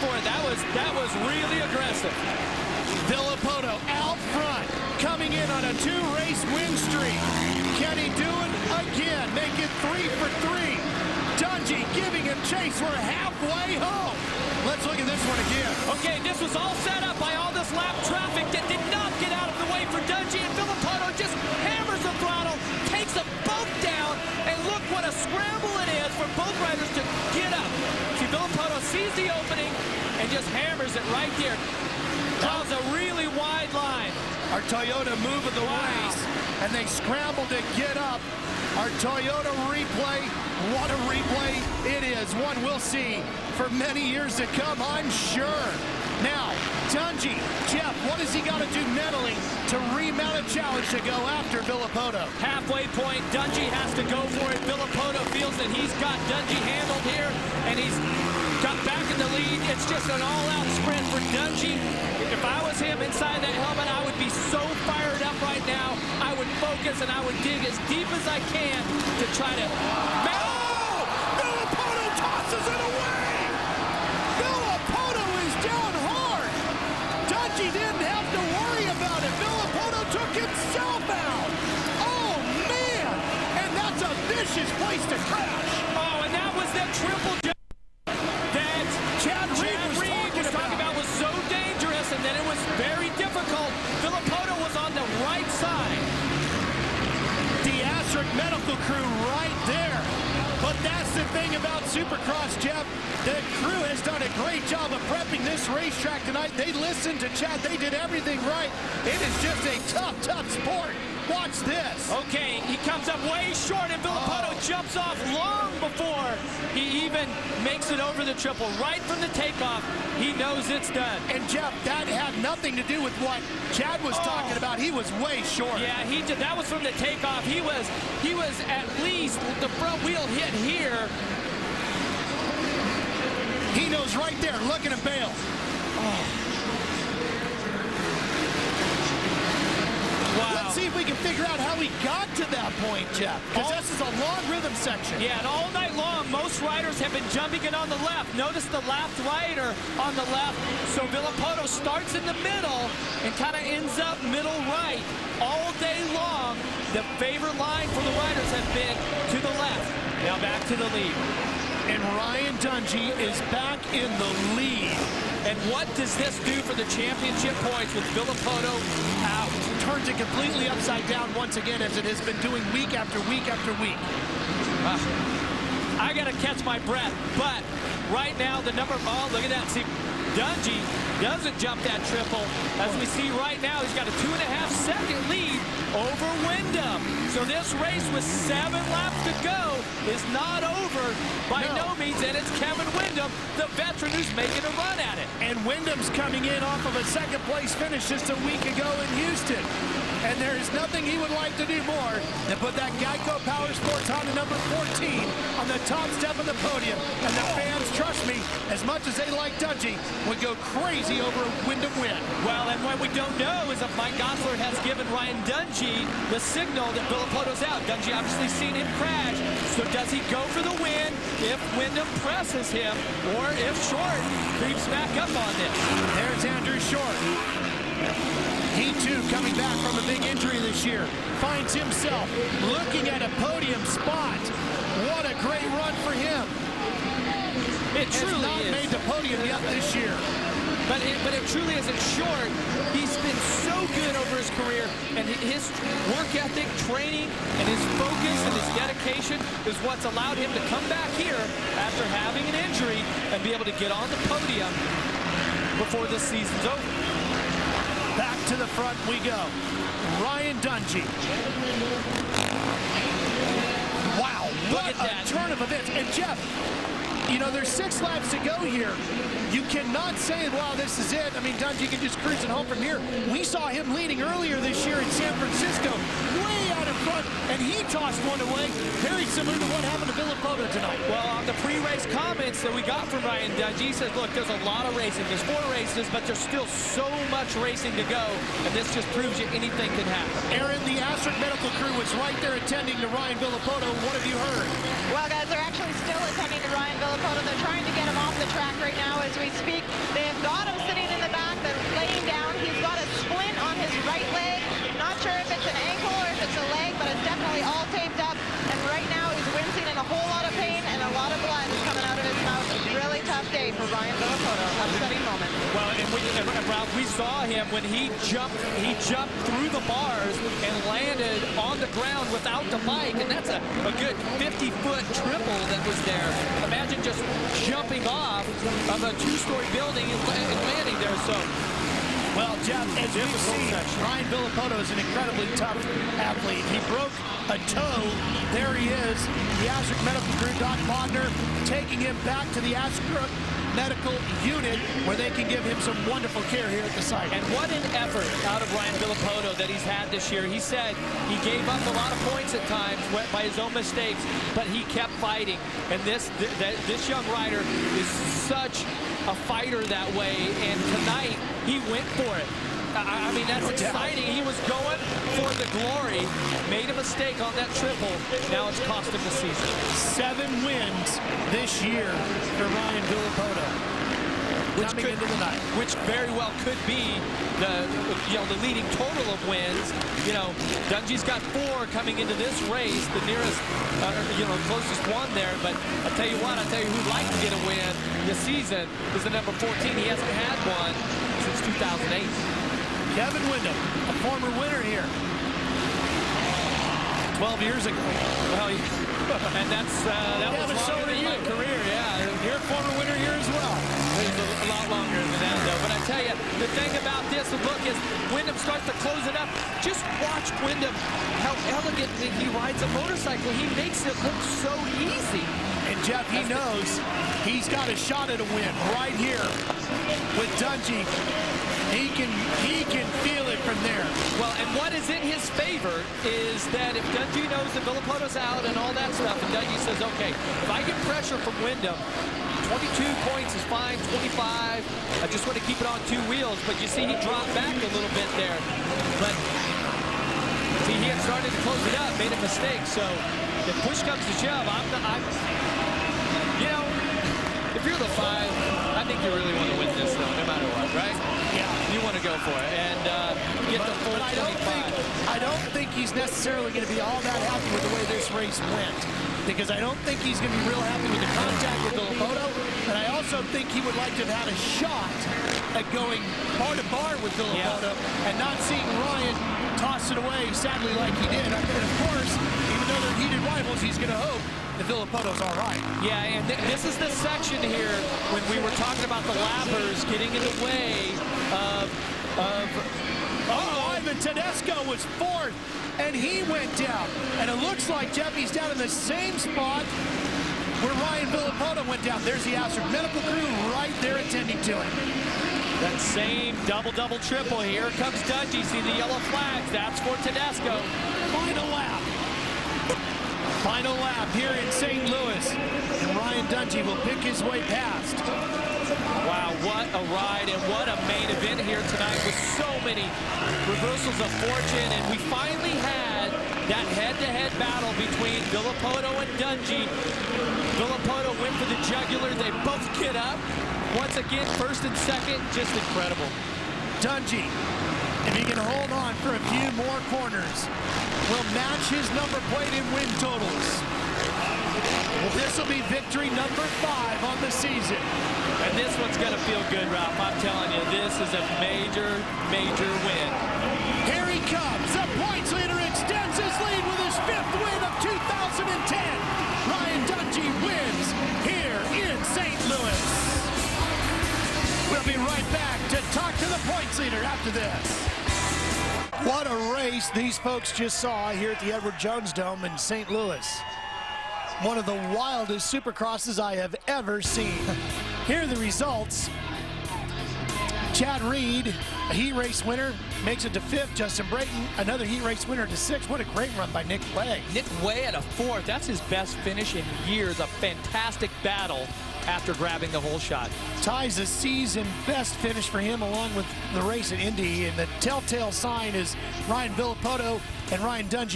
for it. That was really aggressive. Villapoto out front, coming in on a 2-race win streak. Can he do it again? Make it 3 for 3. Dungey giving him chase. We're halfway home. Let's look at this one again. Okay, this was all set up by all this lap traffic that did not get out of the way for Dungey, and Villapoto just hammers the throttle, takes them both down, and look what a scramble it is for both riders to get up. See, Villapoto sees the opening and just hammers it right there. Draws a really wide line. Our Toyota move of the race, and they scramble to get up. Our Toyota replay, what a replay it is. One we'll see for many years to come, I'm sure. Now, Dungey, Jeff, what has he got to do mentally to remount a challenge to go after Villapoto? Halfway point, Dungey has to go for it. Villapoto feels that he's got Dungey handled here, and he's got back in the lead. It's just an all-out sprint for Dungey. If I was him inside that helmet, I would be so fired up right now. I would focus and I would dig as deep as I can to try to... Oh! Villapoto tosses it away! Villapoto is down hard! Dungey didn't have to worry about it. Villapoto took himself out! Oh, man! And that's a vicious place to crash! Oh, and that was that triple jump that Chad Reed was talking about was so dangerous, and then it was very difficult. Villapoto was on the right side. The Astric medical crew right there. But that's the thing about Supercross, Jeff. The crew has done a great job of prepping this racetrack tonight. They listened to Chad. They did everything right. It is just a tough, tough sport. Watch this. Okay, he comes up way short, and Villapoto jumps off long before he even makes it over the triple. Right from the takeoff, he knows it's done. And Jeff, that had nothing to do with what Chad was talking about. He was way short. Yeah, he did. That was from the takeoff. He was at least the front wheel hit here. He knows right there. Look at him bail. Wow. Let's see if we can figure out how he got to that point, Jeff. Because this is a long rhythm section. Yeah, and all night long, most riders have been jumping it on the left. Notice the left rider on the left. So Villapoto starts in the middle and kind of ends up middle right. All day long, the favorite line for the riders has been to the left. Now back to the lead. And Ryan Dungey is back in the lead. And what does this do for the championship points with Villapoto out? Turns it completely upside down once again, as it has been doing week after week after week. I got to catch my breath. But right now, the number... Oh, look at that. See, Dungey doesn't jump that triple. As we see right now, he's got a 2.5-second lead over Wyndham. So this race with 7 laps to go is not over by no means, and it's Kevin Wyndham, the veteran, who's making a run at it. And Wyndham's coming in off of a second-place finish just a week ago in Houston. And there is nothing he would like to do more than put that Geico Power Sports Honda number 14 on the top step of the podium. And the fans, trust me, as much as they like Dungey, would go crazy over a Wyndham win. Well, and what we don't know is if Mike Gosler has given Ryan Dungey the signal that Villapoto's out. Dungey obviously seen him crash. So does he go for the win if Wyndham presses him, or if Short creeps back up on this? There's Andrew Short. He, too, coming back from a big injury this year, finds himself looking at a podium spot. What a great run for him. It truly has not made the podium yet this year. But it truly isn't. Short. He's been so good over his career, and his work ethic, training, and his focus and his dedication is what's allowed him to come back here after having an injury and be able to get on the podium before this season's over. Back to the front we go. Ryan Dungey. Wow, what a turn of events. And Jeff, you know, there's 6 laps to go here. You cannot say, wow, this is it. I mean, Dungey can just cruise it home from here. We saw him leading earlier this year in San Francisco, way out in front, and he tossed one away. Very similar to what happened to Villapoto tonight. Well, on the pre-race comments that we got from Ryan Dungey, he says, look, there's a lot of racing. There's 4 races, but there's still so much racing to go, and this just proves you anything can happen. Aaron, the Astric medical crew was right there attending to Ryan Villapoto. What have you heard? Well, guys, they're actually still attending to Ryan Villapoto. They're trying to get him off the track right now as we speak. and Ralph, we saw him when he jumped through the bars and landed on the ground without the bike, and that's a good 50-foot triple that was there. Imagine just jumping off of a two-story building and landing there. So, well, Jeff, as we've seen, Ryan Villopoto is an incredibly tough athlete. He broke a toe. There he is. The Aztec Medical Crew, Doc Wagner, taking him back to the Aztec Medical Unit where they can give him some wonderful care here at the site. And what an effort out of Ryan Villopoto that he's had this year. He said he gave up a lot of points at times by his own mistakes, but he kept fighting. And this young rider is such a fighter that way, and tonight he went for it. I mean, that's exciting. He was going for the glory, made a mistake on that triple. Now it's cost him the season. 7 wins this year for Ryan Villopoto. Which very well could be the leading total of wins. Dungey's got 4 coming into this race, the nearest, closest one there. But I'll tell you who'd like to get a win this season is the number 14. He hasn't had one since 2008. Kevin Windham, a former winner here 12 years ago. Well, and that was longer than my career. Yeah, you're a former winner here as well. It's a lot longer than that, though. But I tell you, the thing about this, look, is Windham starts to close it up. Just watch Windham, how elegantly he rides a motorcycle. He makes it look so easy. And Jeff, he knows he's got a shot at a win right here with Dungey. He can feel it from there. Well, and what is in his favor is that if Dungey knows that Villopoto's out and all that stuff, and Dungey says, okay, if I get pressure from Windham, 22 points is fine, 25. I just want to keep it on 2 wheels. But you see he dropped back a little bit there. But see, he had started to close it up, made a mistake. So if push comes to shove, if you're the 5, I think you really want to win this, though, no matter what, right? Yeah. You want to go for it and get the full 25. I don't think he's necessarily going to be all that happy with the way this race went, because I don't think he's going to be real happy with the contact with Villopoto, and I also think he would like to have had a shot at going bar to bar with Villopoto and not seeing Ryan toss it away, sadly, like he did. And of course, even though they're heated rivals, he's going to hope that Villopoto's all right. Yeah, and this is the section here when we were talking about the lappers getting in the way of Ivan Tedesco was 4th, and he went down. And it looks like Jeffy's down in the same spot where Ryan Villopoto went down. There's the Aztec Medical Crew right there attending to him. That same double, triple. Here comes Dungey. See the yellow flags. That's for Tedesco. Final lap. Final lap here in St. Louis. And Ryan Dungey will pick his way past. Wow, what a ride and what a main event here tonight with so many reversals of fortune. And we finally had that head-to-head battle between Villopoto and Dungey. Villopoto went for the jugular. They both get up. Once again, 1st and 2nd, just incredible. Dungey, if he can hold on for a few more corners, will match his number plate in win totals. Well, this will be victory number 5 on the season. And this one's going to feel good, Ralph. I'm telling you, this is a major win. Here he comes. The points leader extends his lead with his 5th win of 2010. Ryan Dungey wins here in St. Louis. We'll be right back to talk to the points leader after this. What a race these folks just saw here at the Edward Jones Dome in St. Louis. One of the wildest Supercrosses I have ever seen. Here are the results. Chad Reed, a heat race winner, makes it to 5th. Justin Brayton, another heat race winner, to 6th. What a great run by Nick Way. Nick Way at a 4th. That's his best finish in years. A fantastic battle after grabbing the whole shot. Ties a season best finish for him along with the race at Indy. And the telltale sign is Ryan Villopoto and Ryan Dungey